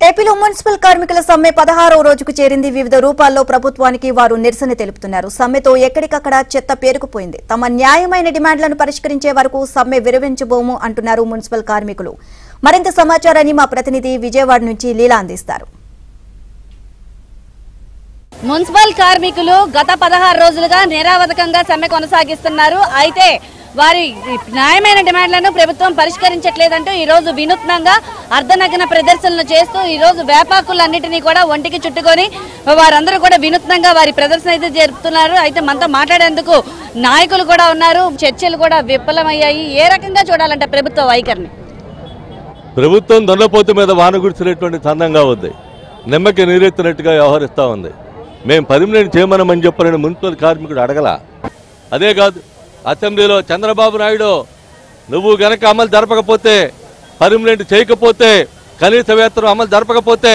ఏపీలో మున్సిపల్ కార్మికుల సమ్మె 16వ రోజుకు చేరింది. వివిధ రూపాల్లో ప్రభుత్వానికి వారు నిరసన తెలుపుతున్నారు. సమ్మెతో ఎక్కడికక్కడ చెత్త పేరుకుపోయింది. తమ న్యాయమైన డిమాండ్లను పరిష్కరించే వరకు సమ్మె విరమించబోము అంటున్నారు మున్సిపల్ కార్మికులు. మరింత సమాచారాన్ని మా ప్రతినిధి విజయవాడ నుంచి లీలా అందిస్తారు. మున్సిపల్ కార్మికులు గత 16 రోజులుగా నిరావధకంగా సమ్మె కొనసాగిస్తున్నారు. అయితే వారి న్యాయమైన డిమాండ్లను ప్రభుత్వం పరిష్కరించట్లేదంటూ ఈ రోజు వినూత్నంగా అర్ధనగ్న ప్రదర్శనలు చేస్తూ ఈ రోజు వేపాకులన్నిటినీ కూడా ఒంటికి చుట్టుకొని వారందరూ కూడా వినూత్నంగా వారి ప్రదర్శన అయితే జరుపుతున్నారు. అయితే మనతో మాట్లాడేందుకు నాయకులు కూడా ఉన్నారు. చర్చలు కూడా విఫలమయ్యాయి. ఏ రకంగా చూడాలంటే ప్రభుత్వ వైఖరిని? ప్రభుత్వం దొండపోతు మీద వాన గుడిచినటువంటి చందంగా ఉంది. నిమ్మకి నీరెత్తినట్టుగా వ్యవహరిస్తూ ఉంది. మేము పర్మినెంట్ చేయమనమని చెప్పని మున్సిపల్ కార్మికుడు అడగల. అదే కాదు, అసెంబ్లీలో చంద్రబాబు నాయుడు నువ్వు గనక అమలు జరపకపోతే, పర్మినెంట్ చేయకపోతే, కనీస వేతనం అమలు జరపకపోతే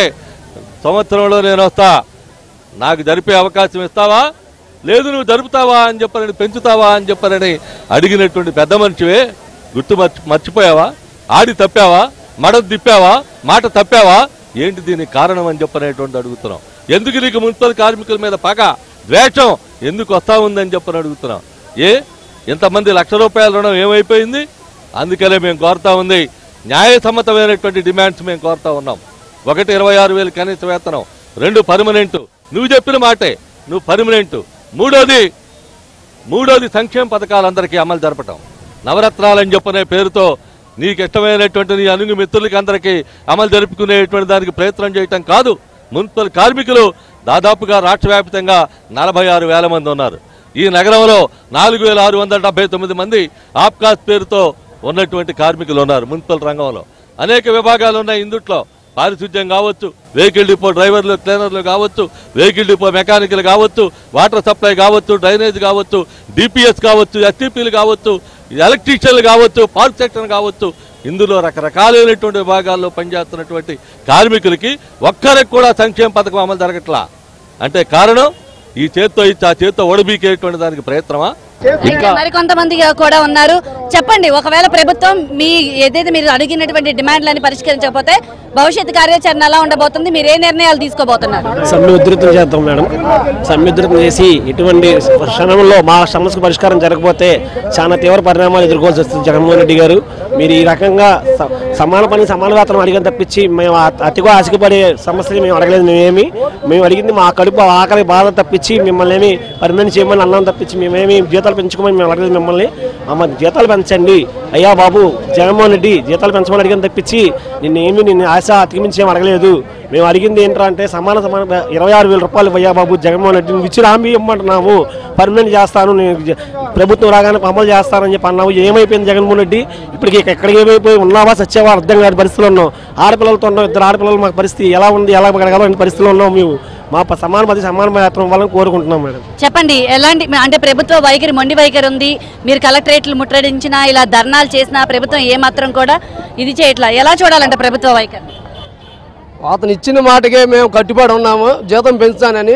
సంవత్సరంలో నేను వస్తా, నాకు జరిపే అవకాశం ఇస్తావా, లేదు నువ్వు జరుపుతావా అని చెప్పని, పెంచుతావా అని చెప్పని అడిగినటువంటి పెద్ద మనిషివే. గుర్తు మర్చిపోయావా? ఆడి తప్పావా? మడ తిప్పావా? మాట తప్పావా? ఏంటి దీనికి కారణం అని చెప్పనేటువంటి అడుగుతున్నాం. ఎందుకు నీకు మున్సిపల్ కార్మికుల మీద పగ, ద్వేషం ఎందుకు వస్తా ఉందని చెప్పని అడుగుతున్నాం. ఇంతమంది ₹1,00,000 రుణం ఏమైపోయింది? అందుకనే మేము కోరుతా ఉంది, న్యాయసమ్మతమైనటువంటి డిమాండ్స్ మేము కోరుతా ఉన్నాం. 1 26,000 కనీస వేతనం, 2 పర్మనెంట్, నువ్వు చెప్పిన మాటే, నువ్వు పర్మనెంట్. మూడోది సంక్షేమ పథకాలందరికీ అమలు జరపటం. నవరత్నాలని చెప్పనే పేరుతో నీకు ఇష్టమైనటువంటి నీ అనుగు మిత్రులకి అందరికీ అమలు జరుపుకునేటువంటి దానికి ప్రయత్నం చేయటం కాదు. మున్సిపల్ కార్మికులు దాదాపుగా రాష్ట్ర వ్యాప్తంగా 46,000 మంది ఉన్నారు. ఈ నగరంలో 4,679 మంది ఆప్కాస్ పేరుతో ఉన్నటువంటి కార్మికులు ఉన్నారు. మున్సిపల్ రంగంలో అనేక విభాగాలు ఉన్నాయి. ఇందుట్లో పారిశుద్ధ్యం కావచ్చు, వెహికల్ డిపో డ్రైవర్లు, క్లీనర్లు కావచ్చు, వెహికల్ డిపో మెకానికల్ కావచ్చు, వాటర్ సప్లై కావచ్చు, డ్రైనేజ్ కావచ్చు, డిపిఎస్ కావచ్చు, ఎస్టీపీలు కావచ్చు, ఎలక్ట్రీషియన్లు కావచ్చు, పార్క్ సెక్టర్ కావచ్చు. ఇందులో రకరకాలైనటువంటి విభాగాల్లో పనిచేస్తున్నటువంటి కార్మికులకి ఒక్కరికి కూడా సంక్షేమ పథకం అమలు జరగట్లా. అంటే కారణం ఈ చేత్తో ఇచ్చి ఆ చేత్తో ఓడబీకేటువంటి దానికి ప్రయత్నమా? ఇంకా మరికొంతమంది కూడా ఉన్నారు. చెప్పండి, ఒకవేళ ప్రభుత్వం మీ ఏదైతే మీరు అడిగినటువంటి డిమాండ్లని పరిష్కరించకపోతే భవిష్యత్ కార్యాచరణ ఎలా ఉండబోతుంది? మీరు ఏ నిర్ణయాలు తీసుకోబోతున్నారు? సమ్మె ఉధృతం చేద్దాం మేడం. సమ్మె ఉధృతం చేసి ఇటువంటి క్షణంలో మా సమస్యకు పరిష్కారం జరగకపోతే చాలా తీవ్ర పరిణామాలు ఎదుర్కోవాల్సి వస్తుంది. జగన్మోహన్ రెడ్డి గారు, మీరు ఈ రకంగా సమాన పని సమాన వేతనం అడిగిన తప్పించి మేము అతిగా ఆశపడే సమస్యలు మేము అడగలేదు. మేము అడిగింది మా కడుపు ఆకలి బాధ తప్పించి మిమ్మల్ని ఏమి పర్మనెంట్ చేయమని అన్నాం తప్పించి మేమేమి జీతాలు పెంచుకోమని మేము అడగలేదు. మిమ్మల్ని అమ్మ జీతాలు పెంచండి అయ్యా బాబు జగన్మోహన్ రెడ్డి, జీతాలు పెంచమని అడిగిన తప్పించి నిన్ను ఆశ అతికిమించి ఏమి అడగలేదు. మేము అడిగింది ఏంటంటే సమాన 26,000 రూపాయలు అయ్యా బాబు జగన్మోహన్ రెడ్డి, నువ్వు ఇచ్చి హామీ ఇవ్వమంటున్నావు, పర్మనెంట్ చేస్తాను, నేను ప్రభుత్వం రాగానే అమలు చేస్తానని చెప్పి అన్నావు. ఏమైపోయింది జగన్మోహన్ రెడ్డి? ఇప్పటికి ఎక్కడికి ఏమైపోయి ఉన్నావా సచ్చేవా అర్థం కాని పరిస్థితులు ఉన్నాం. ఆడపిల్లలతో ఉన్నాం, 2 ఆడపిల్లలు. మాకు పరిస్థితి ఎలా ఉంది, ఎలా గడగాలని పరిస్థితులు ఉన్నాం. మేము మా సమాన వేతనం వాళ్ళని కోరుకుంటున్నాం మేడం. చెప్పండి, ఎలాంటి అంటే ప్రభుత్వ వైఖరి మొండి వైఖరి ఉంది. మీరు కలెక్టరేట్లు ముట్టడించినా, ఇలా ధర్నాలు చేసినా ప్రభుత్వం ఏమాత్రం కూడా ఇది చేయట్లా. ఎలా చూడాలంటే ప్రభుత్వ వైఖరి? అతను ఇచ్చిన మాటకే మేము కట్టుబడి ఉన్నాము. జీతం పెంచుతానని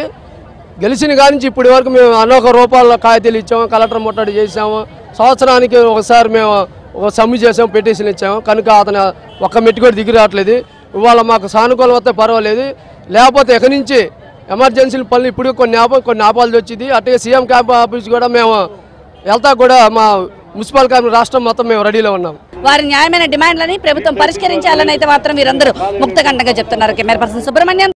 గెలిచిన కాడి నుంచి ఇప్పటి వరకు మేము అనేక రూపాయల కాగితాలు ఇచ్చాము, కలెక్టర్ ముట్టడి చేసాము. సంవత్సరానికి ఒకసారి మేము ఒక సమ్మె చేసాము, పిటిషన్ ఇచ్చాము. కనుక అతను ఒక్క మెట్టు కూడా దిగి రావట్లేదు. ఇవాళ మాకు సానుకూలం వస్తే పర్వాలేదు, లేకపోతే ఎక్కడి నుంచి ఎమర్జెన్సీ పనులు ఇప్పుడు కొన్ని ఆపాల్సి వచ్చింది. అట్టే సీఎం క్యాంప్ ఆఫీస్ కూడా మేము వెళ్తా కూడా మా మున్సిపల్ కార్మిక రాష్ట్రం మొత్తం మేము రెడీలో ఉన్నాం. వారి న్యాయమైన డిమాండ్లని ప్రభుత్వం పరిష్కరించాలని అయితే మాత్రం మీరందరూ ముక్తకంఠంగా చెప్తున్నారు. Camera person Subrahmanyam.